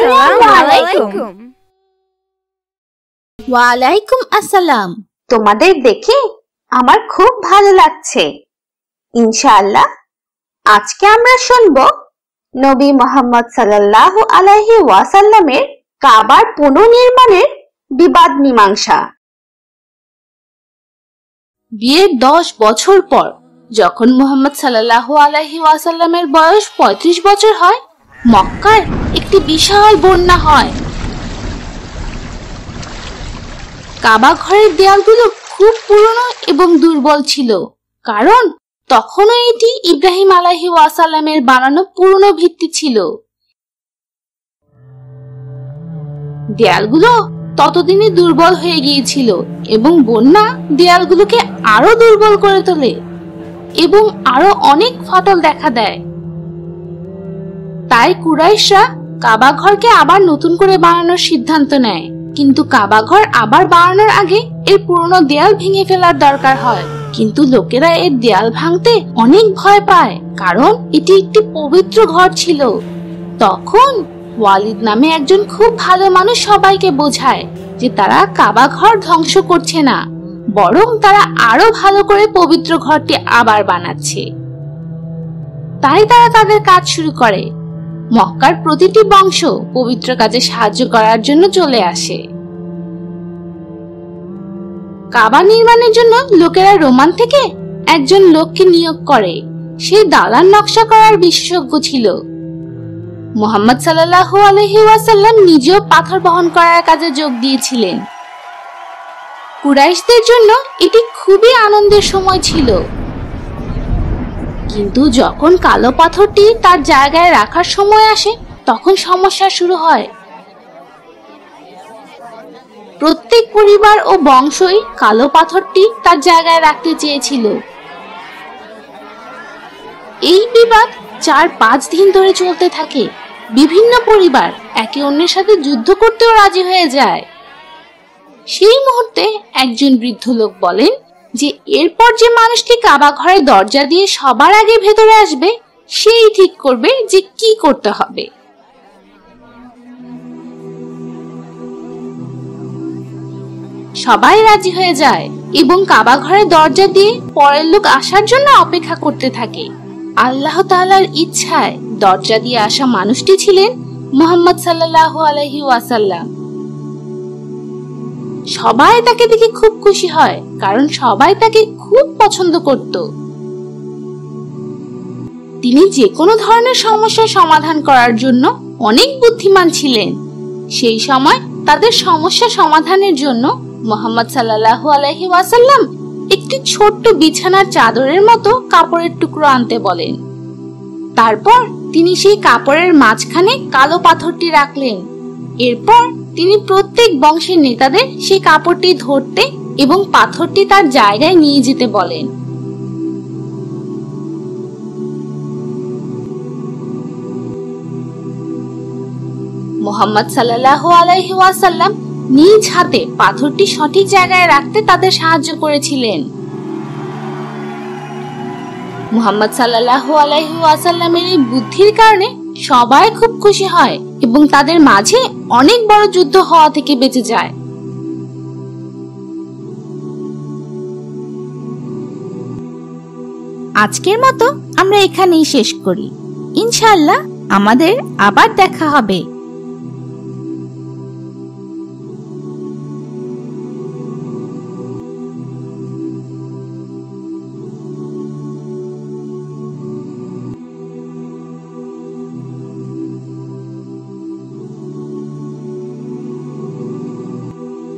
আসসালামু আলাইকুম। ওয়ালাইকুম আসসালাম। তোমাদের দেখে আমার খুব ভালো লাগছে। ইনশাআল্লাহ আজকে আমরা শুনবো নবী মুহাম্মদ সাল্লাল্লাহু আলাইহি ওয়াসাল্লামের কাবার পুনর্নির্মাণের বিবাদ মীমাংসা। বিয়ের 10 বছর পর যখন মুহাম্মদ সাল্লাল্লাহু আলাইহি ওয়াসাল্লামের বয়স 35 বছর হয়, মক্কায় একটি বিশাল বন্যা হয়। কাবা ঘরের দেয়ালগুলো খুব পুরনো এবং দুর্বল ছিল, কারণ তখনও এটি ইব্রাহিম আলাইহি ওয়াসাল্লামের বানানো পুরনো ভিত্তি ছিল। দেয়ালগুলো ততদিনে দুর্বল হয়ে গিয়েছিল এবং বন্যা দেয়ালগুলোকে আরো দুর্বল করে তোলে এবং আরো অনেক ফাটল দেখা দেয়। তাই কুরাইশরা কাবা ঘরকে আবার নতুন করে বানানোর সিদ্ধান্ত নেয়, কিন্তু কাবা ঘর আবার বানানোর আগে এর পুরনো দেয়াল ভেঙে ফেলার দরকার হয়। কিন্তু লোকেরা এর দেয়াল ভাঙতে অনেক ভয় পায়, কারণ এটি একটি পবিত্র ঘর ছিল। তখন ওয়ালিদ নামে একজন খুব ভালো মানুষ সবাইকে বোঝায় যে তারা কাবা ঘর ধ্বংস করছে না, বরং তারা আরো ভালো করে পবিত্র ঘরটি আবার বানাচ্ছে। তাই তারা তাদের কাজ শুরু করে। মক্কার প্রতিটি বংশ পবিত্র কাজে সাহায্য করার জন্য চলে আসে। কাবা নির্মাণের জন্য লোকেরা রোমান থেকে একজন লোককে নিয়োগ করে। সে দালান নকশা করার বিশেষজ্ঞ ছিল। মুহাম্মদ সাল্লাল্লাহু আলাইহি ওয়াসাল্লাম নিজেও পাথর বহন করার কাজে যোগ দিয়েছিলেন। কুরাইশদের জন্য এটি খুবই আনন্দের সময় ছিল। কিন্তু যখন কালো পাথরটি তার জায়গায় রাখার সময় আসে, তখন সমস্যা শুরু হয়। প্রত্যেক পরিবার ও বংশই কালো পাথরটি তার জায়গায় রাখতে চেয়েছিল। এই বিবাদ 4-5 দিন ধরে চলতে থাকে। বিভিন্ন পরিবার একে অন্যের সাথে যুদ্ধ করতেও রাজি হয়ে যায়। সেই মুহূর্তে একজন বৃদ্ধ লোক বলেন যে এরপর যে মানুষটি কাবা ঘরের দরজা দিয়ে সবার আগে ভেতরে আসবে, সেই ঠিক করবে যে কি করতে হবে। সবাই রাজি হয়ে যায় এবং কাবা ঘরের দরজা দিয়ে পরের লোক আসার জন্য অপেক্ষা করতে থাকে। আল্লাহ তাআলার ইচ্ছায় দরজা দিয়ে আসা মানুষটি ছিলেন মুহাম্মদ সাল্লাল্লাহু আলাইহি ওয়াসাল্লাম। সবাই তাকে দেখে খুব খুশি হয়, কারণ সবাই তাকে খুব পছন্দ করত। তিনি যে কোনো ধরনের সমস্যার সমাধান করার জন্য অনেক বুদ্ধিমান ছিলেন। সেই সময় তাদের সমস্যা সমাধানের জন্য মুহাম্মদ সাল্লাল্লাহু আলাইহি ওয়াসাল্লাম একটি ছোট্ট বিছানার চাদরের মতো কাপড়ের টুকরো আনতে বলেন। তারপর তিনি সেই কাপড়ের মাঝখানে কালো পাথরটি রাখলেন। এরপর তিনি প্রত্যেক বংশের নেতাদের সেই কাপড়টি ধরতে এবং পাথরটি তার জায়গায় নিয়ে যেতে বলেন। মুহাম্মদ সাল্লাল্লাহু আলাইহি ওয়াসাল্লাম নিজ হাতে পাথরটি সঠিক জায়গায় রাখতে তাদের সাহায্য করেছিলেন। মুহাম্মদ সাল্লাল্লাহু আলাইহি ওয়াসাল্লামের এই বুদ্ধির কারণে সবাই খুব খুশি হয় এবং তাদের মাঝে অনেক বড় যুদ্ধ হওয়া থেকে বেঁচে যায়। আজকের মতো আমরা এখানেই শেষ করি। ইনশাআল্লাহ আমাদের আবার দেখা হবে।